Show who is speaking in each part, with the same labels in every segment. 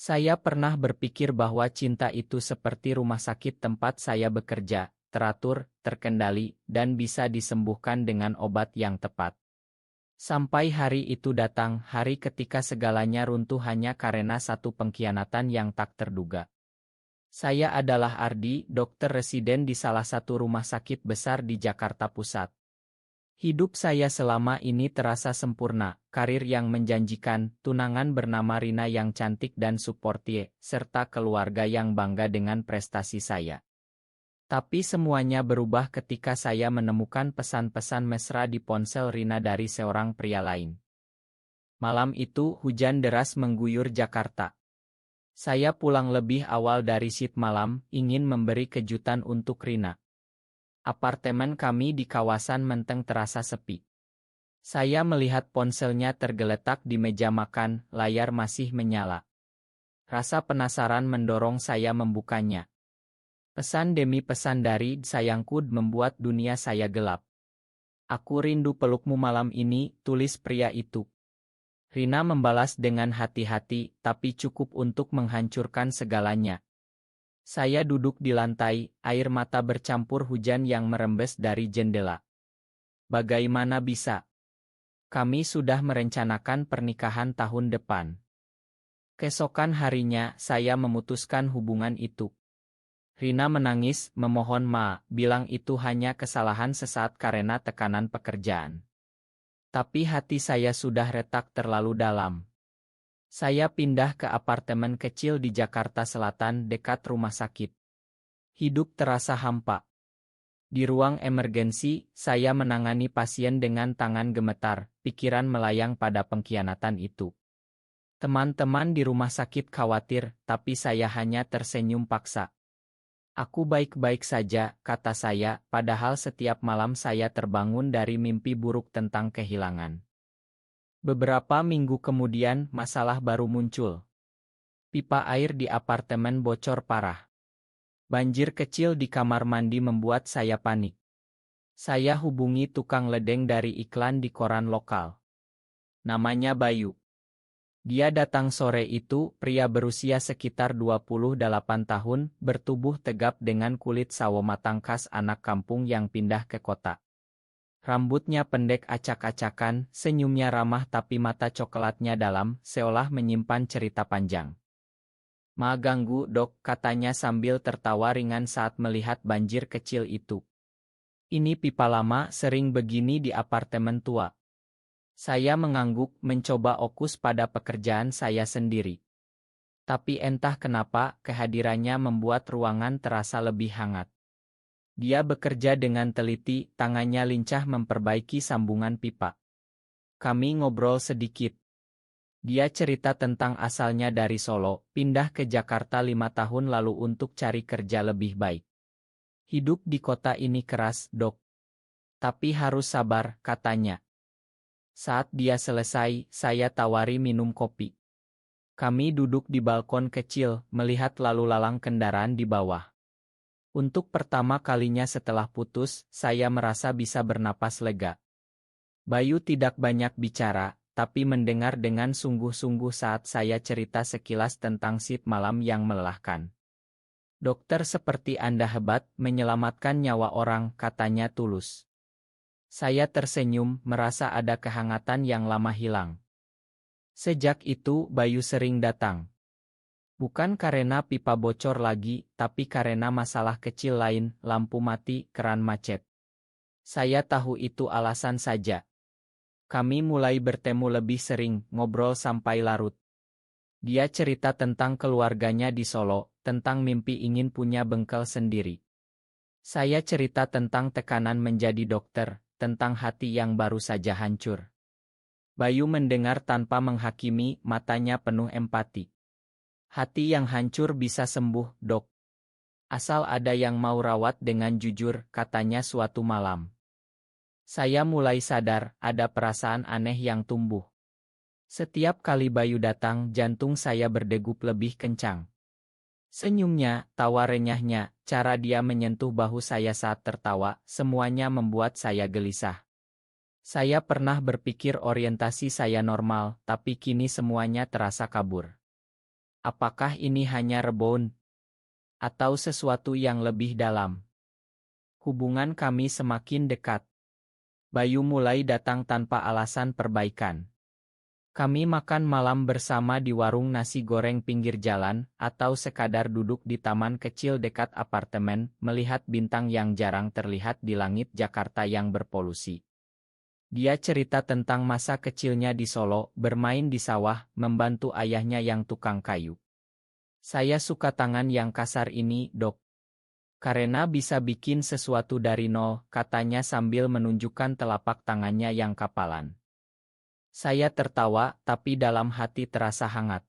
Speaker 1: Saya pernah berpikir bahwa cinta itu seperti rumah sakit tempat saya bekerja, teratur, terkendali, dan bisa disembuhkan dengan obat yang tepat. Sampai hari itu datang, hari ketika segalanya runtuh hanya karena satu pengkhianatan yang tak terduga. Saya adalah Ardi, dokter residen di salah satu rumah sakit besar di Jakarta Pusat. Hidup saya selama ini terasa sempurna, karir yang menjanjikan, tunangan bernama Rina yang cantik dan suportie, serta keluarga yang bangga dengan prestasi saya. Tapi semuanya berubah ketika saya menemukan pesan-pesan mesra di ponsel Rina dari seorang pria lain. Malam itu hujan deras mengguyur Jakarta. Saya pulang lebih awal dari shift malam, ingin memberi kejutan untuk Rina. Apartemen kami di kawasan Menteng terasa sepi. Saya melihat ponselnya tergeletak di meja makan, layar masih menyala. Rasa penasaran mendorong saya membukanya. Pesan demi pesan dari sayangku membuat dunia saya gelap. Aku rindu pelukmu malam ini, tulis pria itu. Rina membalas dengan hati-hati, tapi cukup untuk menghancurkan segalanya. Saya duduk di lantai, air mata bercampur hujan yang merembes dari jendela. Bagaimana bisa? Kami sudah merencanakan pernikahan tahun depan. Keesokan harinya, saya memutuskan hubungan itu. Rina menangis, memohon bilang itu hanya kesalahan sesaat karena tekanan pekerjaan. Tapi hati saya sudah retak terlalu dalam. Saya pindah ke apartemen kecil di Jakarta Selatan dekat rumah sakit. Hidup terasa hampa. Di ruang emergensi, saya menangani pasien dengan tangan gemetar, pikiran melayang pada pengkhianatan itu. Teman-teman di rumah sakit khawatir, tapi saya hanya tersenyum paksa. Aku baik-baik saja, kata saya, padahal setiap malam saya terbangun dari mimpi buruk tentang kehilangan. Beberapa minggu kemudian, masalah baru muncul. Pipa air di apartemen bocor parah. Banjir kecil di kamar mandi membuat saya panik. Saya hubungi tukang ledeng dari iklan di koran lokal. Namanya Bayu. Dia datang sore itu, pria berusia sekitar 28 tahun, bertubuh tegap dengan kulit sawo matang khas anak kampung yang pindah ke kota. Rambutnya pendek acak-acakan, senyumnya ramah tapi mata coklatnya dalam, seolah menyimpan cerita panjang. Ganggu dok, katanya sambil tertawa ringan saat melihat banjir kecil itu. Ini pipa lama, sering begini di apartemen tua. Saya mengangguk, mencoba fokus pada pekerjaan saya sendiri. Tapi entah kenapa, kehadirannya membuat ruangan terasa lebih hangat. Dia bekerja dengan teliti, tangannya lincah memperbaiki sambungan pipa. Kami ngobrol sedikit. Dia cerita tentang asalnya dari Solo, pindah ke Jakarta 5 tahun lalu untuk cari kerja lebih baik. Hidup di kota ini keras, dok. Tapi harus sabar, katanya. Saat dia selesai, saya tawari minum kopi. Kami duduk di balkon kecil, melihat lalu lalang kendaraan di bawah. Untuk pertama kalinya setelah putus, saya merasa bisa bernapas lega. Bayu tidak banyak bicara, tapi mendengar dengan sungguh-sungguh saat saya cerita sekilas tentang shift malam yang melelahkan. Dokter seperti Anda hebat, menyelamatkan nyawa orang, katanya tulus. Saya tersenyum, merasa ada kehangatan yang lama hilang. Sejak itu, Bayu sering datang. Bukan karena pipa bocor lagi, tapi karena masalah kecil lain, lampu mati, keran macet. Saya tahu itu alasan saja. Kami mulai bertemu lebih sering, ngobrol sampai larut. Dia cerita tentang keluarganya di Solo, tentang mimpi ingin punya bengkel sendiri. Saya cerita tentang tekanan menjadi dokter, tentang hati yang baru saja hancur. Bayu mendengar tanpa menghakimi, matanya penuh empati. Hati yang hancur bisa sembuh, dok. Asal ada yang mau rawat dengan jujur, katanya suatu malam. Saya mulai sadar, ada perasaan aneh yang tumbuh. Setiap kali Bayu datang, jantung saya berdegup lebih kencang. Senyumnya, tawa renyahnya, cara dia menyentuh bahu saya saat tertawa, semuanya membuat saya gelisah. Saya pernah berpikir orientasi saya normal, tapi kini semuanya terasa kabur. Apakah ini hanya rebound? Atau sesuatu yang lebih dalam? Hubungan kami semakin dekat. Bayu mulai datang tanpa alasan perbaikan. Kami makan malam bersama di warung nasi goreng pinggir jalan, atau sekadar duduk di taman kecil dekat apartemen, melihat bintang yang jarang terlihat di langit Jakarta yang berpolusi. Dia cerita tentang masa kecilnya di Solo, bermain di sawah, membantu ayahnya yang tukang kayu. Saya suka tangan yang kasar ini, Dok. Karena bisa bikin sesuatu dari nol, katanya sambil menunjukkan telapak tangannya yang kapalan. Saya tertawa, tapi dalam hati terasa hangat.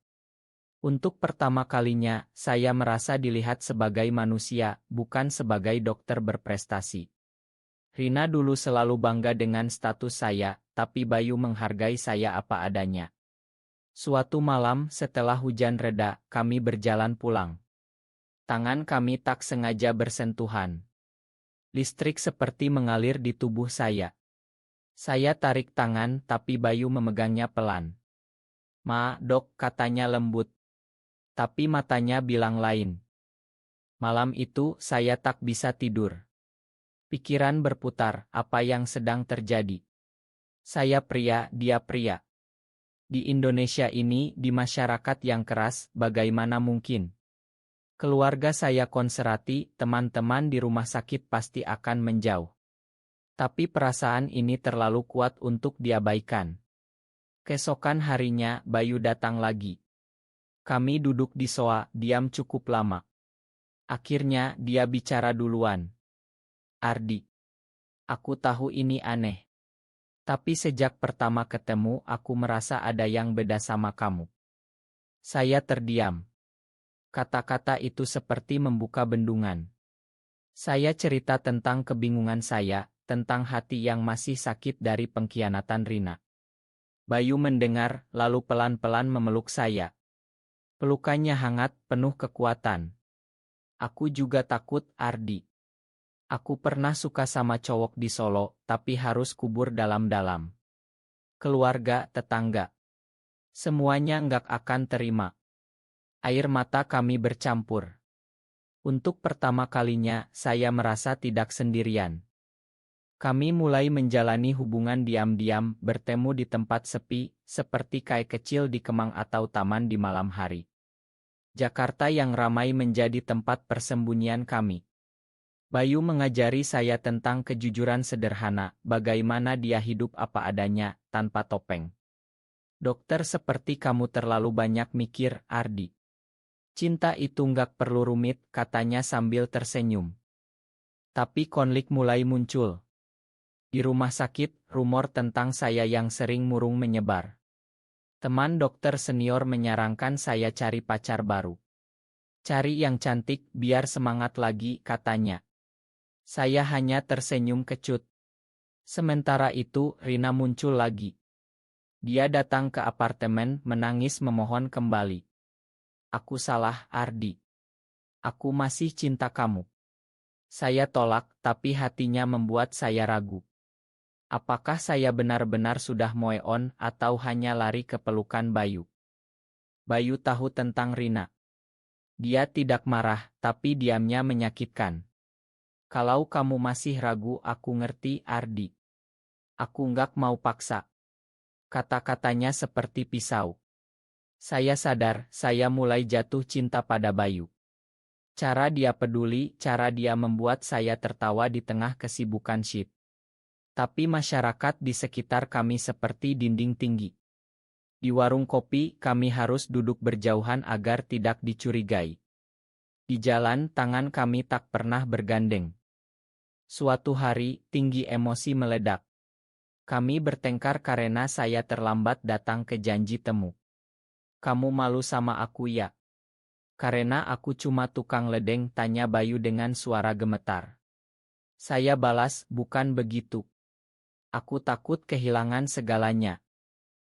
Speaker 1: Untuk pertama kalinya, saya merasa dilihat sebagai manusia, bukan sebagai dokter berprestasi. Rina dulu selalu bangga dengan status saya, tapi Bayu menghargai saya apa adanya. Suatu malam, setelah hujan reda, kami berjalan pulang. Tangan kami tak sengaja bersentuhan. Listrik seperti mengalir di tubuh saya. Saya tarik tangan, tapi Bayu memegangnya pelan. "Ma, Dok," katanya lembut. Tapi matanya bilang lain. Malam itu, saya tak bisa tidur. Pikiran berputar, apa yang sedang terjadi? Saya pria, dia pria. Di Indonesia ini, di masyarakat yang keras, bagaimana mungkin? Keluarga saya konservatif, teman-teman di rumah sakit pasti akan menjauh. Tapi perasaan ini terlalu kuat untuk diabaikan. Keesokan harinya, Bayu datang lagi. Kami duduk di sofa, diam cukup lama. Akhirnya, dia bicara duluan. "Ardi, aku tahu ini aneh. Tapi sejak pertama ketemu, aku merasa ada yang beda sama kamu." Saya terdiam. Kata-kata itu seperti membuka bendungan. Saya cerita tentang kebingungan saya, tentang hati yang masih sakit dari pengkhianatan Rina. Bayu mendengar, lalu pelan-pelan memeluk saya. Pelukannya hangat, penuh kekuatan. "Aku juga takut, Ardi. Aku pernah suka sama cowok di Solo, tapi harus kubur dalam-dalam. Keluarga, tetangga. Semuanya nggak akan terima." Air mata kami bercampur. Untuk pertama kalinya, saya merasa tidak sendirian. Kami mulai menjalani hubungan diam-diam, bertemu di tempat sepi, seperti kai kecil di Kemang atau taman di malam hari. Jakarta yang ramai menjadi tempat persembunyian kami. Bayu mengajari saya tentang kejujuran sederhana, bagaimana dia hidup apa adanya, tanpa topeng. "Dokter seperti kamu terlalu banyak mikir, Ardi. Cinta itu nggak perlu rumit," katanya sambil tersenyum. Tapi konflik mulai muncul. Di rumah sakit, rumor tentang saya yang sering murung menyebar. Teman dokter senior menyarankan saya cari pacar baru. "Cari yang cantik, biar semangat lagi," katanya. Saya hanya tersenyum kecut. Sementara itu, Rina muncul lagi. Dia datang ke apartemen, menangis memohon kembali. "Aku salah, Ardi. Aku masih cinta kamu." Saya tolak, tapi hatinya membuat saya ragu. Apakah saya benar-benar sudah move on, atau hanya lari ke pelukan Bayu? Bayu tahu tentang Rina. Dia tidak marah, tapi diamnya menyakitkan. "Kalau kamu masih ragu, aku ngerti, Ardi. Aku nggak mau paksa." Kata-katanya seperti pisau. Saya sadar, saya mulai jatuh cinta pada Bayu. Cara dia peduli, cara dia membuat saya tertawa di tengah kesibukan shift. Tapi masyarakat di sekitar kami seperti dinding tinggi. Di warung kopi, kami harus duduk berjauhan agar tidak dicurigai. Di jalan, tangan kami tak pernah bergandeng. Suatu hari, tinggi emosi meledak. Kami bertengkar karena saya terlambat datang ke janji temu. "Kamu malu sama aku ya?" "Karena aku cuma tukang ledeng," tanya Bayu dengan suara gemetar. Saya balas, "Bukan begitu. Aku takut kehilangan segalanya."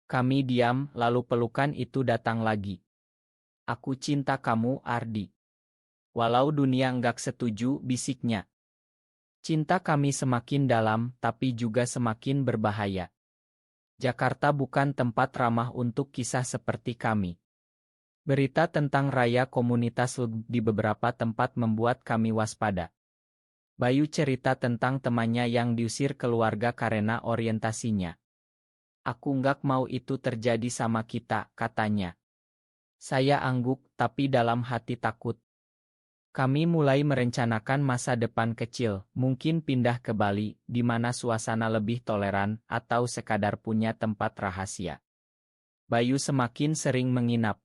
Speaker 1: Kami diam, lalu pelukan itu datang lagi. "Aku cinta kamu, Ardi. Walau dunia nggak setuju," bisiknya. Cinta kami semakin dalam, tapi juga semakin berbahaya. Jakarta bukan tempat ramah untuk kisah seperti kami. Berita tentang raya komunitas di beberapa tempat membuat kami waspada. Bayu cerita tentang temannya yang diusir keluarga karena orientasinya. Aku nggak mau itu terjadi sama kita, katanya. Saya angguk, tapi dalam hati takut. Kami mulai merencanakan masa depan kecil, mungkin pindah ke Bali, di mana suasana lebih toleran, atau sekadar punya tempat rahasia. Bayu semakin sering menginap.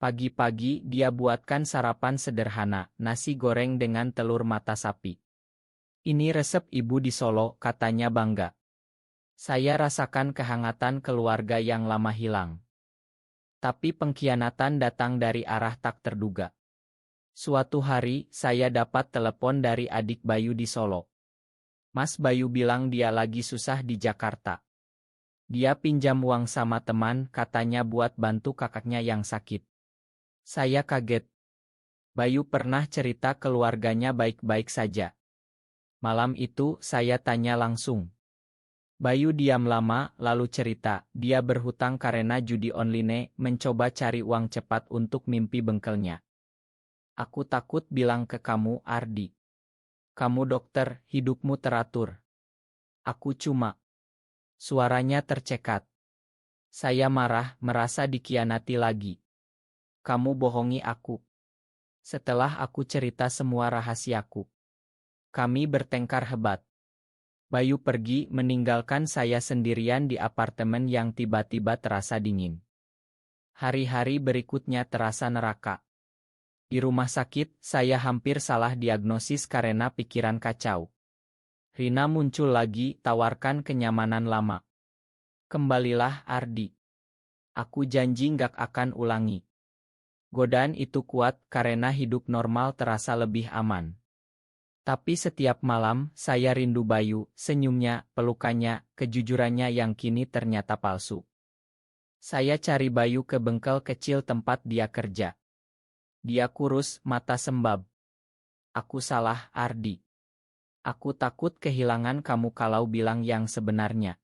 Speaker 1: Pagi-pagi dia buatkan sarapan sederhana, nasi goreng dengan telur mata sapi. Ini resep ibu di Solo, katanya bangga. Saya rasakan kehangatan keluarga yang lama hilang. Tapi pengkhianatan datang dari arah tak terduga. Suatu hari, saya dapat telepon dari adik Bayu di Solo. Mas Bayu bilang dia lagi susah di Jakarta. Dia pinjam uang sama teman, katanya buat bantu kakaknya yang sakit. Saya kaget. Bayu pernah cerita keluarganya baik-baik saja. Malam itu, saya tanya langsung. Bayu diam lama, lalu cerita, dia berhutang karena judi online, mencoba cari uang cepat untuk mimpi bengkelnya. Aku takut bilang ke kamu, Ardi. Kamu dokter, hidupmu teratur. Aku cuma. Suaranya tercekat. Saya marah, merasa dikhianati lagi. Kamu bohongi aku. Setelah aku cerita semua rahasiaku, kami bertengkar hebat. Bayu pergi meninggalkan saya sendirian di apartemen yang tiba-tiba terasa dingin. Hari-hari berikutnya terasa neraka. Di rumah sakit, saya hampir salah diagnosis karena pikiran kacau. Rina muncul lagi, tawarkan kenyamanan lama. Kembalilah, Ardi. Aku janji nggak akan ulangi. Godaan itu kuat karena hidup normal terasa lebih aman. Tapi setiap malam, saya rindu Bayu, senyumnya, pelukannya, kejujurannya yang kini ternyata palsu. Saya cari Bayu ke bengkel kecil tempat dia kerja. Dia kurus, mata sembab. Aku salah, Ardi. Aku takut kehilangan kamu kalau bilang yang sebenarnya.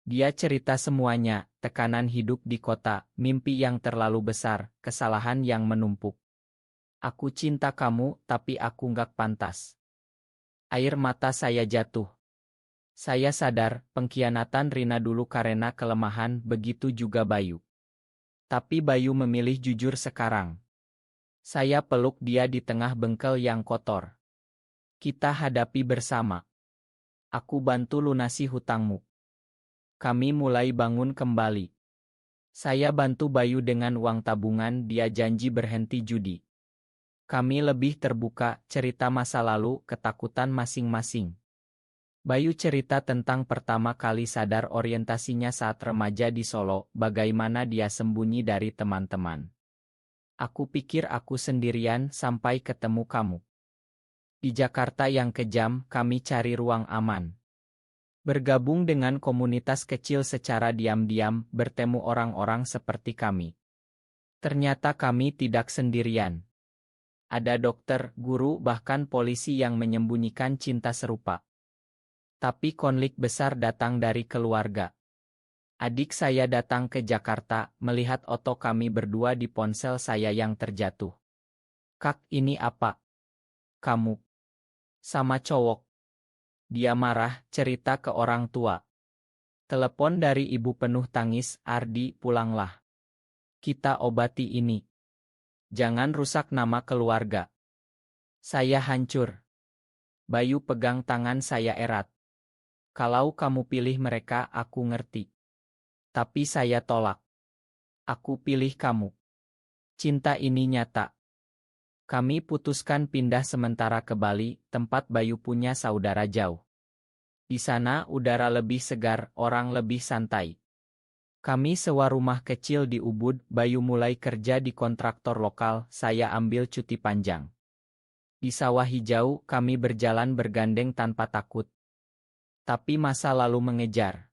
Speaker 1: Dia cerita semuanya, tekanan hidup di kota, mimpi yang terlalu besar, kesalahan yang menumpuk. Aku cinta kamu, tapi aku nggak pantas. Air mata saya jatuh. Saya sadar, pengkhianatan Rina dulu karena kelemahan, begitu juga Bayu. Tapi Bayu memilih jujur sekarang. Saya peluk dia di tengah bengkel yang kotor. Kita hadapi bersama. Aku bantu lunasi hutangmu. Kami mulai bangun kembali. Saya bantu Bayu dengan uang tabungan, dia janji berhenti judi. Kami lebih terbuka, cerita masa lalu, ketakutan masing-masing. Bayu cerita tentang pertama kali sadar orientasinya saat remaja di Solo, bagaimana dia sembunyi dari teman-teman. Aku pikir aku sendirian sampai ketemu kamu. Di Jakarta yang kejam, kami cari ruang aman. Bergabung dengan komunitas kecil secara diam-diam, bertemu orang-orang seperti kami. Ternyata kami tidak sendirian. Ada dokter, guru, bahkan polisi yang menyembunyikan cinta serupa. Tapi konflik besar datang dari keluarga. Adik saya datang ke Jakarta, melihat foto kami berdua di ponsel saya yang terjatuh. Kak, ini apa? Kamu sama cowok. Dia marah, cerita ke orang tua. Telepon dari ibu penuh tangis, Ardi, pulanglah. Kita obati ini. Jangan rusak nama keluarga. Saya hancur. Bayu pegang tangan saya erat. Kalau kamu pilih mereka, aku ngerti. Tapi saya tolak. Aku pilih kamu. Cinta ini nyata. Kami putuskan pindah sementara ke Bali, tempat Bayu punya saudara jauh. Di sana udara lebih segar, orang lebih santai. Kami sewa rumah kecil di Ubud, Bayu mulai kerja di kontraktor lokal, saya ambil cuti panjang. Di sawah hijau, kami berjalan bergandeng tanpa takut. Tapi masa lalu mengejar.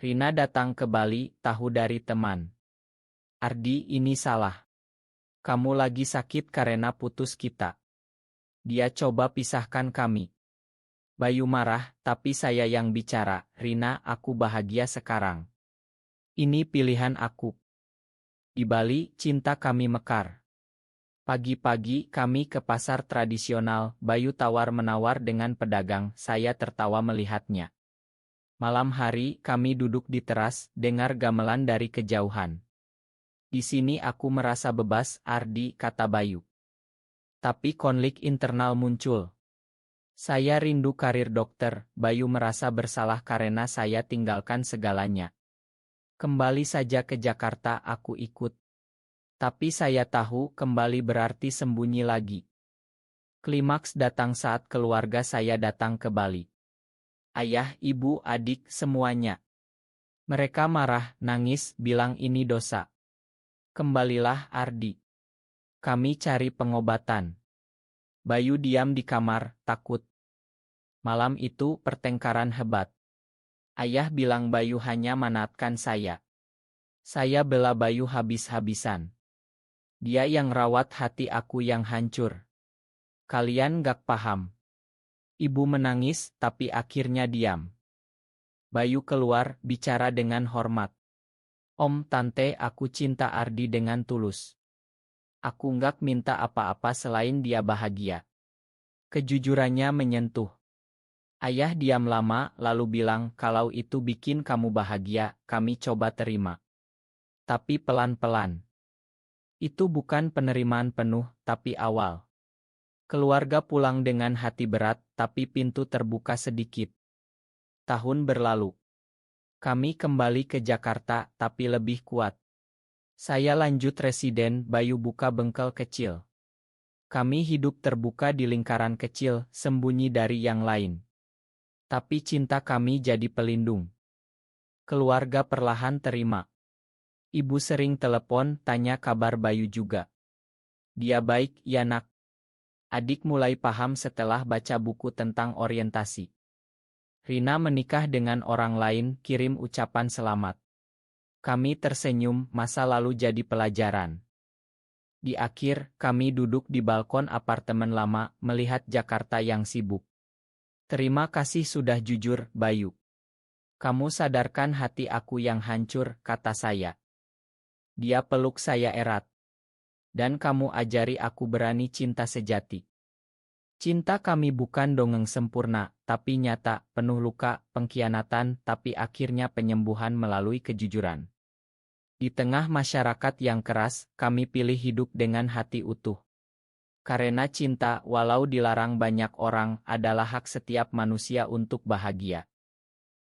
Speaker 1: Rina datang ke Bali, tahu dari teman. Ardi, ini salah. Kamu lagi sakit karena putus kita. Dia coba pisahkan kami. Bayu marah, tapi saya yang bicara. Rina, aku bahagia sekarang. Ini pilihan aku. Di Bali, cinta kami mekar. Pagi-pagi kami ke pasar tradisional, Bayu tawar-menawar dengan pedagang, saya tertawa melihatnya. Malam hari, kami duduk di teras, dengar gamelan dari kejauhan. Di sini aku merasa bebas, Ardi, kata Bayu. Tapi konflik internal muncul. Saya rindu karir dokter, Bayu merasa bersalah karena saya tinggalkan segalanya. Kembali saja ke Jakarta, aku ikut. Tapi saya tahu kembali berarti sembunyi lagi. Klimaks datang saat keluarga saya datang ke Bali. Ayah, ibu, adik, semuanya. Mereka marah, nangis, bilang ini dosa. Kembalilah, Ardi. Kami cari pengobatan. Bayu diam di kamar, takut. Malam itu pertengkaran hebat. Ayah bilang Bayu hanya manfaatkan saya. Saya bela Bayu habis-habisan. Dia yang rawat hati aku yang hancur. Kalian gak paham. Ibu menangis, tapi akhirnya diam. Bayu keluar, bicara dengan hormat. Om, tante, aku cinta Ardi dengan tulus. Aku nggak minta apa-apa selain dia bahagia. Kejujurannya menyentuh. Ayah diam lama, lalu bilang, kalau itu bikin kamu bahagia, kami coba terima. Tapi pelan-pelan. Itu bukan penerimaan penuh, tapi awal. Keluarga pulang dengan hati berat, tapi pintu terbuka sedikit. Tahun berlalu. Kami kembali ke Jakarta, tapi lebih kuat. Saya lanjut residen, Bayu buka bengkel kecil. Kami hidup terbuka di lingkaran kecil, sembunyi dari yang lain. Tapi cinta kami jadi pelindung. Keluarga perlahan terima. Ibu sering telepon, tanya kabar Bayu juga. Dia baik, ya nak. Adik mulai paham setelah baca buku tentang orientasi. Rina menikah dengan orang lain, kirim ucapan selamat. Kami tersenyum, masa lalu jadi pelajaran. Di akhir, kami duduk di balkon apartemen lama, melihat Jakarta yang sibuk. Terima kasih sudah jujur, Bayu. Kamu sadarkan hati aku yang hancur, kata saya. Dia peluk saya erat. Dan kamu ajari aku berani cinta sejati. Cinta kami bukan dongeng sempurna, tapi nyata, penuh luka, pengkhianatan, tapi akhirnya penyembuhan melalui kejujuran. Di tengah masyarakat yang keras, kami pilih hidup dengan hati utuh. Karena cinta, walau dilarang banyak orang, adalah hak setiap manusia untuk bahagia.